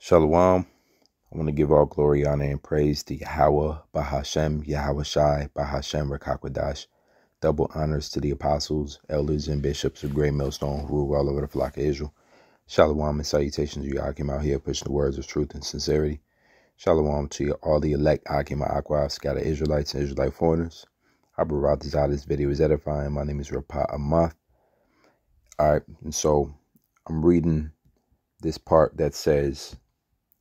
Shalom. I want to give all glory, honor, and praise to Yahweh, Bahashem, Yahweh Shai, Bahashem, Rakakwadash. Double honors to the apostles, elders, and bishops of Great Millstone who rule all over the flock of Israel. Shalom and salutations to you, Akim, out here pushing the words of truth and sincerity. Shalom to all the elect Akim, Aqua, scattered Israelites and Israelite foreigners. I brought this video is edifying. My name is Rapat Amath. All right, and so I'm reading this part that says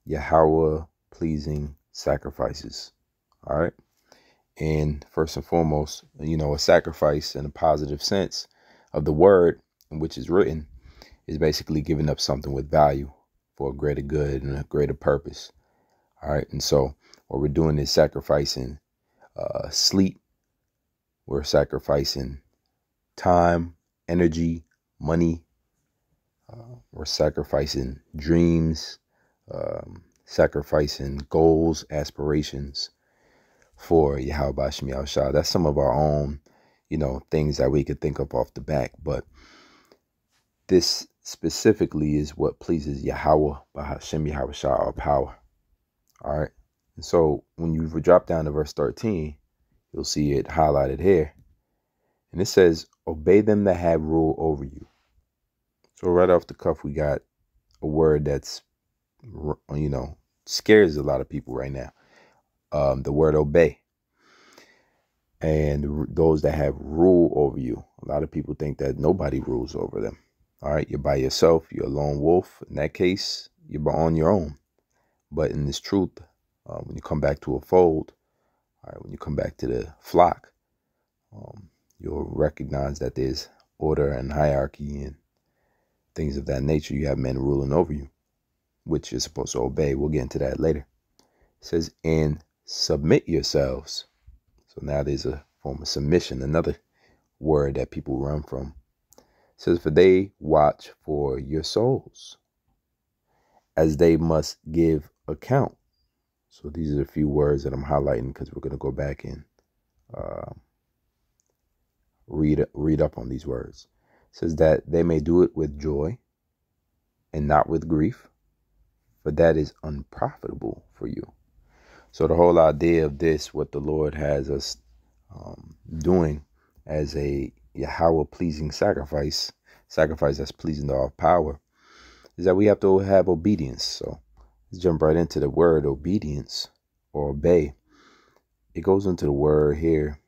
Yahweh pleasing sacrifices. All right. And first and foremost, a sacrifice in a positive sense of the word in which is written is basically giving up something with value for a greater good and a greater purpose. All right. And so what we're doing is sacrificing sleep. We're sacrificing time, energy, money. We're sacrificing dreams, sacrificing goals, aspirations for Yahweh Bashem Yahushua. That's some of our own, things that we could think of off the back. But this specifically is what pleases Yahweh Bashem Yahushua, our power. All right. And so when you drop down to verse 13, you'll see it highlighted here. And it says, obey them that have rule over you. So right off the cuff, we got a word that's, scares a lot of people right now. The word obey. And those that have rule over you. A lot of people think that nobody rules over them. All right. You're by yourself. You're a lone wolf. In that case, you're on your own. But in this truth, when you come back to a fold, all right, when you come back to the flock, you'll recognize that there's order and hierarchy and things of that nature. You have men ruling over you, which you're supposed to obey. We'll get into that later. It says, and submit yourselves. So now there's a form of submission, another word that people run from. It says, for they watch for your souls, as they must give account. So these are a few words that I'm highlighting because we're going to go back and read up on these words. It says that they may do it with joy and not with grief, for that is unprofitable for you. So the whole idea of this, what the Lord has us doing as a Yahweh pleasing sacrifice that's pleasing to our power, is that we have to have obedience. So let's jump right into the word obedience or obey. It goes into the word here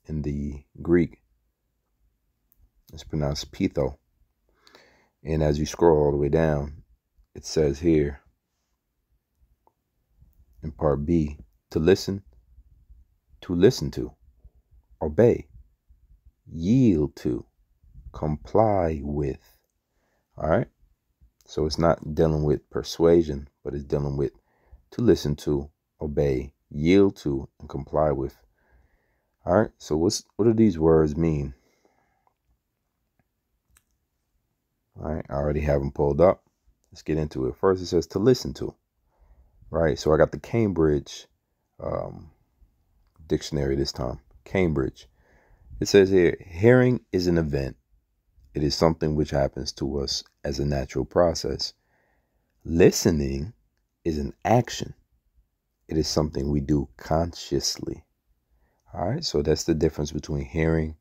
in the Greek. It's pronounced pitho. And as you scroll all the way down, it says here in part B, to listen to, obey, yield to, comply with. All right. So it's not dealing with persuasion, but it's dealing with to listen to, obey, yield to, and comply with. All right. So what do these words mean? All right. I already have them pulled up. Let's get into it. First, it says to listen to. Right. So I got the Cambridge dictionary this time. Cambridge. It says here, hearing is an event. It is something which happens to us as a natural process. Listening is an action. It is something we do consciously. All right. So that's the difference between hearing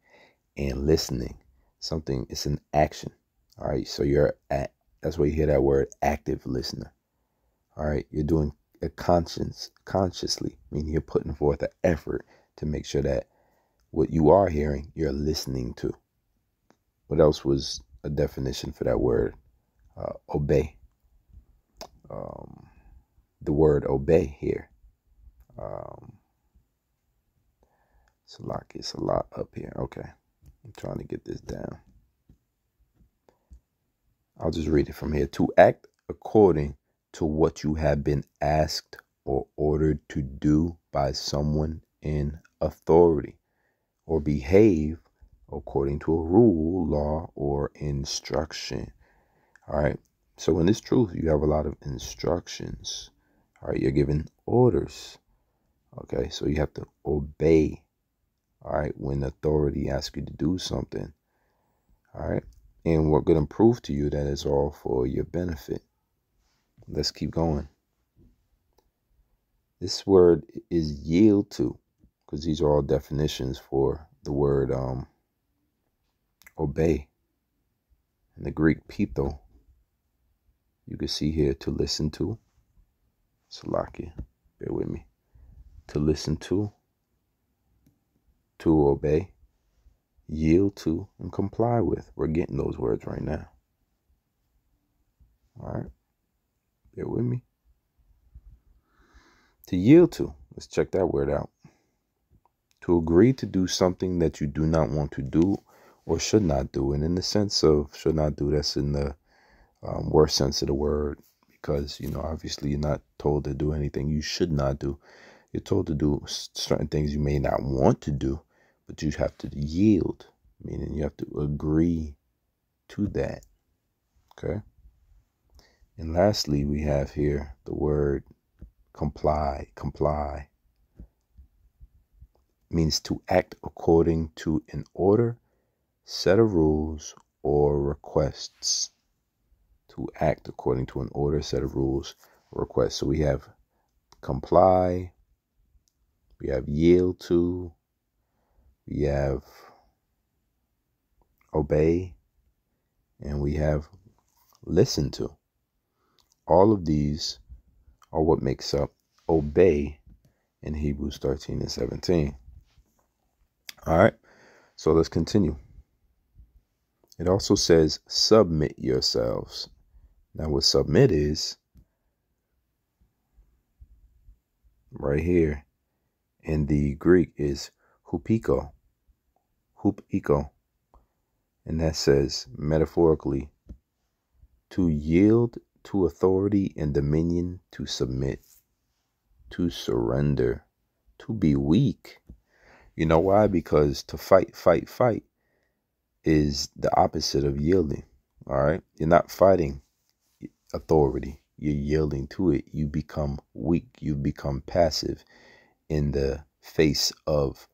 and listening. Something, it's an action. All right. So that's where you hear that word active listener. All right. You're doing a consciously, meaning you're putting forth an effort to make sure that what you are hearing, you're listening to. What else was a definition for that word? Obey. The word obey here. It's a lot up here. Okay. I'm trying to get this down. I'll just read it from here. To act according to what you have been asked or ordered to do by someone in authority, or behave according to a rule, law, or instruction. All right. So in this truth, you have a lot of instructions. All right. You're given orders. Okay. So you have to obey. All right. When authority asks you to do something. All right. And we're going to prove to you that it's all for your benefit. Let's keep going. This word is yield to, because these are all definitions for the word obey. In the Greek, pito, you can see here to listen to. Salakia, bear with me. To listen to obey, yield to, and comply with. We're getting those words right now. All right, bear with me. To yield to, let's check that word out. To agree to do something that you do not want to do or should not do. And in the sense of should not do, that's in the worst sense of the word, because, obviously you're not told to do anything you should not do. You're told to do certain things you may not want to do, but you have to yield, meaning you have to agree to that. Okay. And lastly, we have here the word comply. Comply means to act according to an order, set of rules, or requests. To act according to an order, set of rules, or requests. So we have comply, we have yield to, we have obey, and we have listen to. All of these are what makes up obey in Hebrews 13 and 17. All right, so let's continue. It also says, submit yourselves. Now what submit is, right here in the Greek, is hupiko. Hupiko. And that says, metaphorically, to yield to authority and dominion, to submit, to surrender, to be weak. You know why? Because to fight is the opposite of yielding. All right. You're not fighting authority. You're yielding to it. You become weak. You become passive in the face of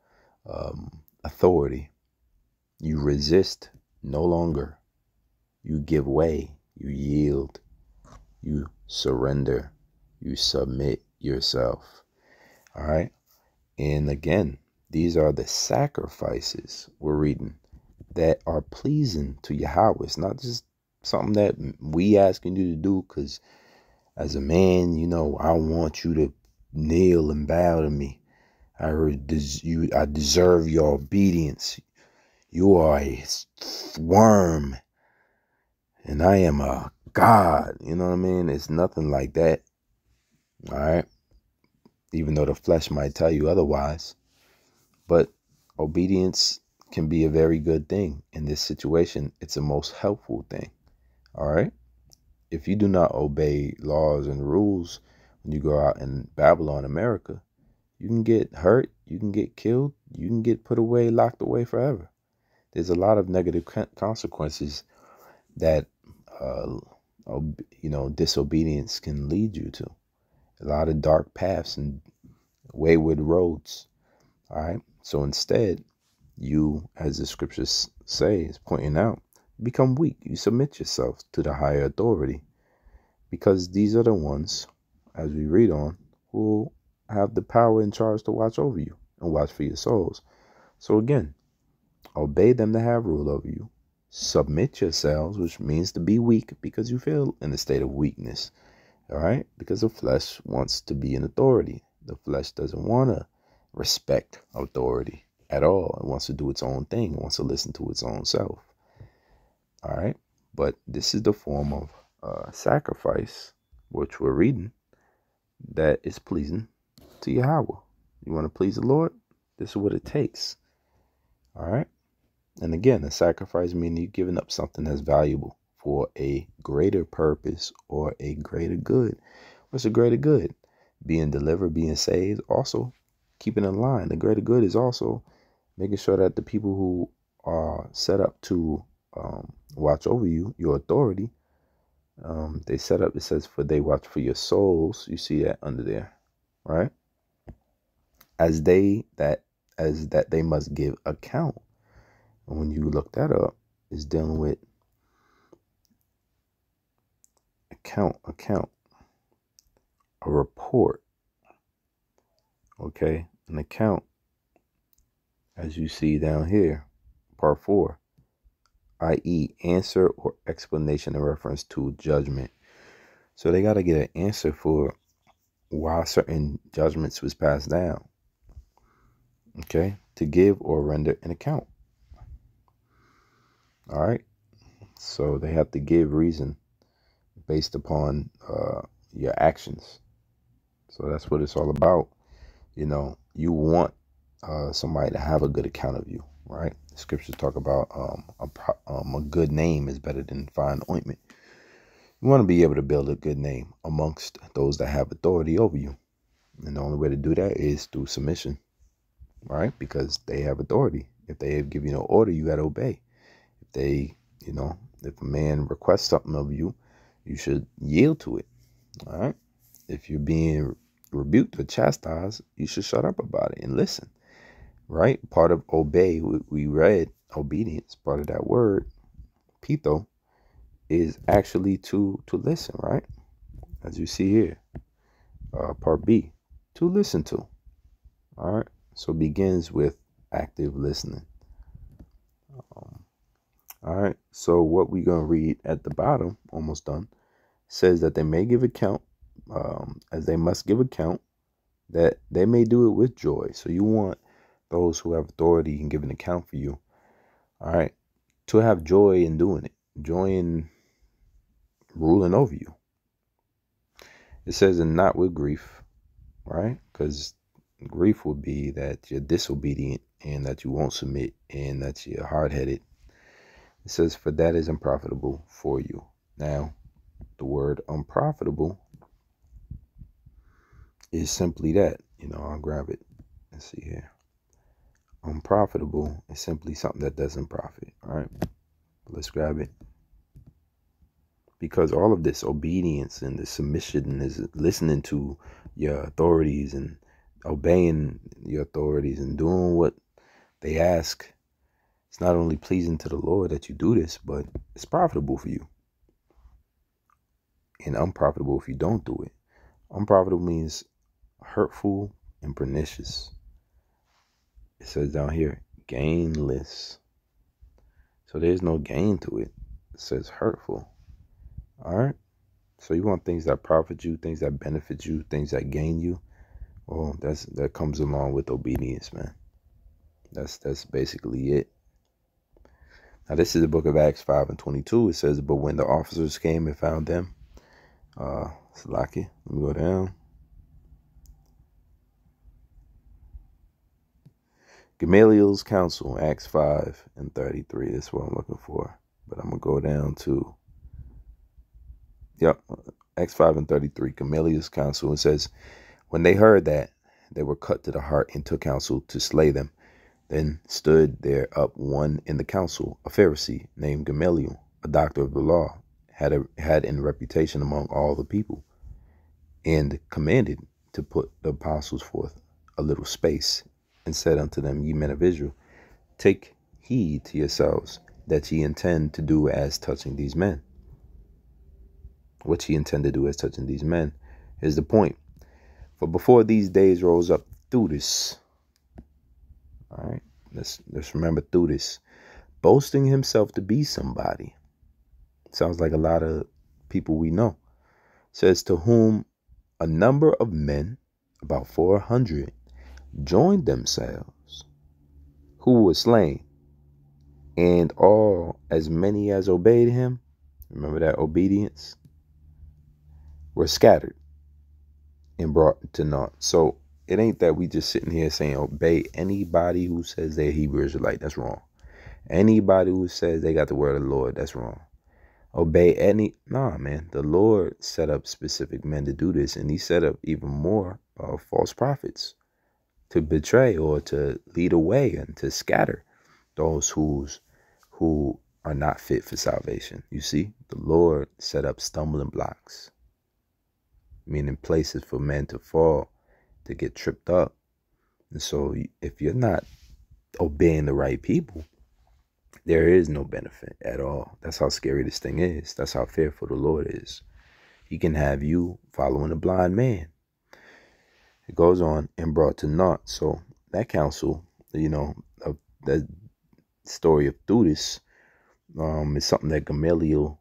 authority. You resist no longer. You give way. You yield. You surrender. You submit yourself. All right. And again, these are the sacrifices we're reading that are pleasing to Yahweh. It's not just something that we asking you to do because as a man, I want you to kneel and bow to me. I deserve your obedience. You are a worm and I am a God. You know what I mean? It's nothing like that. All right. Even though the flesh might tell you otherwise. But obedience can be a very good thing. In this situation, it's a most helpful thing. All right. If you do not obey laws and rules when you go out in Babylon, America, you can get hurt. You can get killed. You can get put away, locked away forever. There's a lot of negative consequences that, disobedience can lead you to. A lot of dark paths and wayward roads. All right. So instead, you, as the scriptures say, is pointing out, become weak. You submit yourself to the higher authority because these are the ones, as we read on, who have the power and charge to watch over you and watch for your souls. So again, obey them to have rule over you. Submit yourselves, which means to be weak because you feel in a state of weakness. All right. Because the flesh wants to be in authority. The flesh doesn't want to respect authority at all. It wants to do its own thing. It wants to listen to its own self. All right. But this is the form of sacrifice, which we're reading, that is pleasing to Yahweh. You want to please the Lord? This is what it takes. All right. And again, a sacrifice means you're giving up something that's valuable for a greater purpose or a greater good. What's a greater good? Being delivered, being saved. Also, keeping in line. The greater good is also making sure that the people who are set up to watch over you, your authority, they set up, it says, for they watch for your souls. You see that under there, right? As that they must give account. And when you look that up, it's dealing with account, a report. Okay, an account, as you see down here, part 4, i.e. answer or explanation in reference to judgment. So they got to get an answer for why certain judgments was passed down. Okay, to give or render an account. All right, so they have to give reason based upon your actions. So that's what it's all about. You know, you want somebody to have a good account of you, right? The scriptures talk about a good name is better than fine ointment. You want to be able to build a good name amongst those that have authority over you. And the only way to do that is through submission, right? Because they have authority. If they give you no order, you got to obey. If they, if a man requests something of you, you should yield to it, all right? If you're being rebuked or chastised, you should shut up about it and listen, right? Part of obey, we read obedience, part of that word, pitho, is actually to listen, right? As you see here, part B, to listen to. All right, so it begins with active listening. All right, so what we're going to read at the bottom, almost done, says that they may give account, as they must give account, that they may do it with joy. So you want those who have authority and give an account for you, all right, to have joy in doing it, joy in ruling over you. It says, and not with grief, right? Because grief would be that you're disobedient and that you won't submit and that you're hard-headed. It says, for that is unprofitable for you. Now, the word unprofitable is simply that. I'll grab it. Let's see here. Unprofitable is simply something that doesn't profit. All right, let's grab it. Because all of this obedience and the submission is listening to your authorities and obeying your authorities and doing what they ask. It's not only pleasing to the Lord that you do this, but it's profitable for you. And unprofitable if you don't do it. Unprofitable means hurtful and pernicious. It says down here, gainless. So there's no gain to it. It says hurtful. All right. So you want things that profit you, things that benefit you, things that gain you. Well, that comes along with obedience, man. That's basically it. Now, this is the book of Acts 5:22. It says, but when the officers came and found them, Salaki, let me go down. Gamaliel's counsel, Acts 5:33. That's what I'm looking for. But I'm going to go down to, Acts 5:33. Gamaliel's counsel. It says, when they heard that, they were cut to the heart and took counsel to slay them. Then stood there up one in the council, a Pharisee named Gamaliel, a doctor of the law, had in reputation among all the people, and commanded to put the apostles forth a little space, and said unto them, ye men of Israel, take heed to yourselves that ye intend to do as touching these men. What ye intend to do as touching these men is the point. For before these days rose up Theudas. All right, let's remember Theudas, boasting himself to be somebody. Sounds like a lot of people we know. Says, to whom a number of men, about 400, joined themselves, who were slain, and all as many as obeyed him, remember that obedience, were scattered and brought to naught. So it ain't that we just sitting here saying obey anybody who says they're Hebrew Israelite. That's wrong. Anybody who says they got the word of the Lord, that's wrong. Obey nah, man. The Lord set up specific men to do this, and he set up even more false prophets to betray or to lead away and to scatter those who are not fit for salvation. You see, the Lord set up stumbling blocks, meaning places for men to fall, to get tripped up. And so if you're not obeying the right people, there is no benefit at all. That's how scary this thing is. That's how fearful the Lord is. He can have you following a blind man. It goes on, and brought to naught. So that counsel, of that story of Theudas, is something that Gamaliel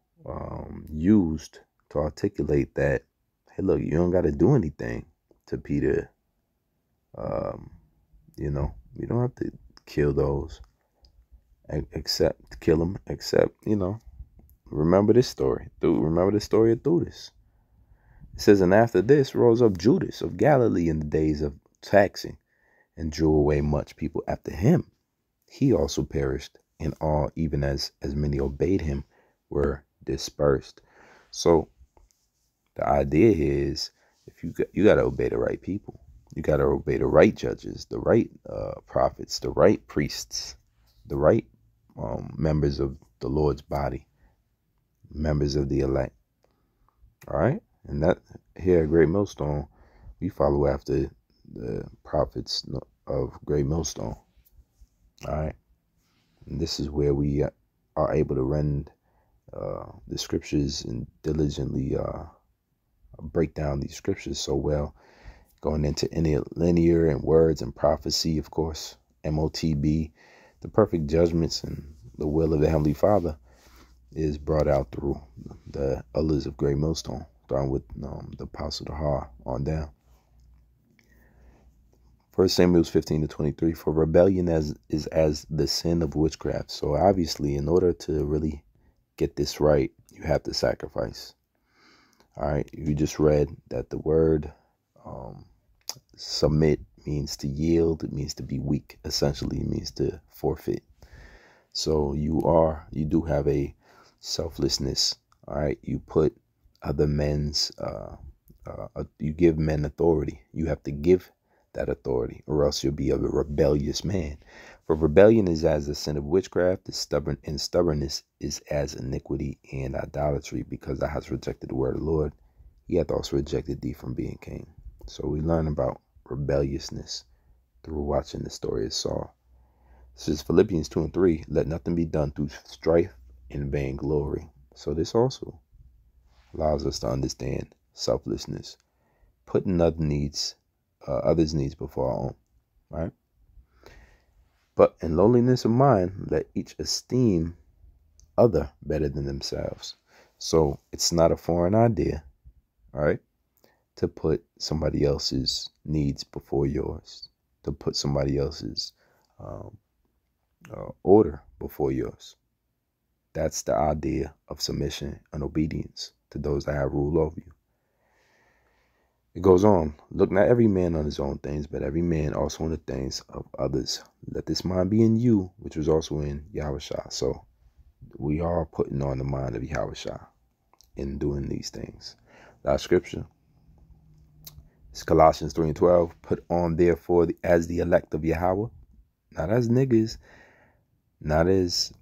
used to articulate that, hey, look, you don't got to do anything to Peter. You don't have to kill those, except kill them, except, remember this story. Remember the story of Theudas. It says, and after this rose up Judas of Galilee in the days of taxing, and drew away much people after him. He also perished, and all, even as many obeyed him, were dispersed. So the idea is, if you got to obey the right people, you got to obey the right judges, the right prophets, the right priests, the right members of the Lord's body, members of the elect. All right. And that here at Great Millstone, we follow after the prophets of Great Millstone. All right. And this is where we are able to rend the scriptures and diligently break down these scriptures so well, going into any linear and words and prophecy, of course, MOTB, the perfect judgments and the will of the Heavenly Father is brought out through the elders of Great Millstone, starting with the Apostle Tahar on down. 1 Samuel 15-23, for rebellion is as the sin of witchcraft. So obviously, in order to really get this right, you have to sacrifice. All right, you just read that the word submit means to yield. It means to be weak. Essentially, it means to forfeit. So you do have a selflessness. All right, you put other men's, you give men authority. You have to give that authority, or else you'll be a rebellious man. For rebellion is as the sin of witchcraft, stubbornness is as iniquity and idolatry, because thou hast rejected the word of the Lord. He hath also rejected thee from being king. So we learn about rebelliousness through watching the story of Saul. This is Philippians 2:3. Let nothing be done through strife and vainglory. So this also allows us to understand selflessness, putting others' needs before our own. Right? But in lowliness of mind, let each esteem other better than themselves. So it's not a foreign idea, all right, to put somebody else's needs before yours, to put somebody else's order before yours. That's the idea of submission and obedience to those that have rule over you. It goes on, look not every man on his own things, but every man also on the things of others. Let this mind be in you, which was also in Yahushua. So we are putting on the mind of Yahushua in doing these things. That scripture is Colossians 3:12. Put on therefore as the elect of Yahweh, not as niggas, not as,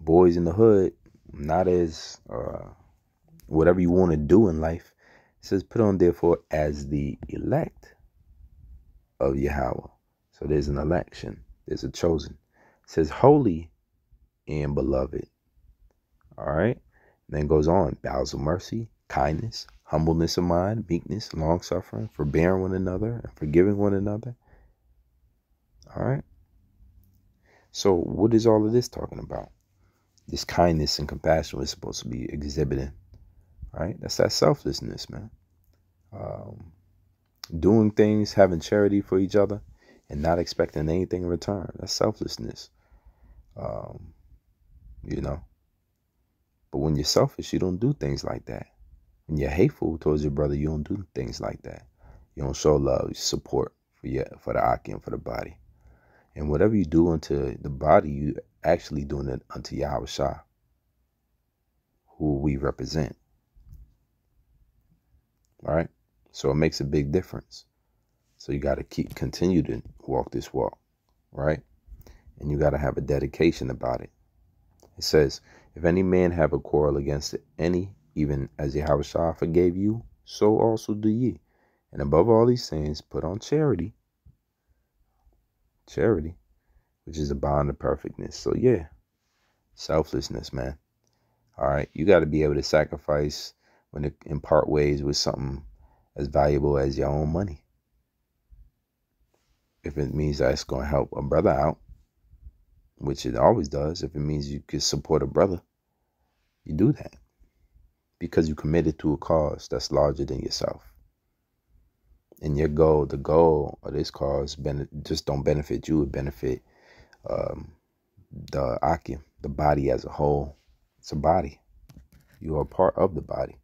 boys in the hood, not as whatever you want to do in life. It says, put on therefore as the elect of Yahweh. So there's an election. There's a chosen. It says holy and beloved. All right. And then goes on. Bowels of mercy, kindness, humbleness of mind, meekness, long suffering, forbearing one another, and forgiving one another. All right. So what is all of this talking about? This kindness and compassion we're supposed to be exhibiting. Right? That's that selflessness, man. Doing things, having charity for each other, and not expecting anything in return. That's selflessness. But when you're selfish, you don't do things like that. When you're hateful towards your brother, you don't do things like that. You don't show love, support for the Aki and for the body. And whatever you do unto the body, you actually doing it unto Yahushua, who we represent. All right. So it makes a big difference. So you got to continue to walk this walk. Right. And you got to have a dedication about it. It says, if any man have a quarrel against any, even as Yahushua forgave you, so also do ye. And above all these things, put on charity. Charity, which is a bond of perfectness. So yeah, selflessness, man. All right. You got to be able to sacrifice when it, in part ways with something as valuable as your own money. If it means that it's going to help a brother out, which it always does, if it means you can support a brother, you do that because you committed to a cause that's larger than yourself. And your goal, the goal of this cause, just don't benefit you, it benefit the Akim, the body as a whole. It's a body. You are a part of the body.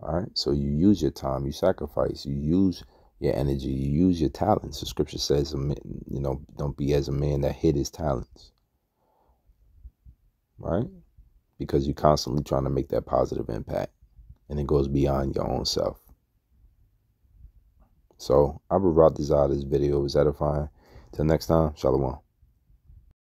All right. So you use your time, you sacrifice, you use your energy, you use your talents. The scripture says, don't be as a man that hid his talents. Right? Because you're constantly trying to make that positive impact. And it goes beyond your own self. So I brought this out. This video was edifying. Till next time, Shalom.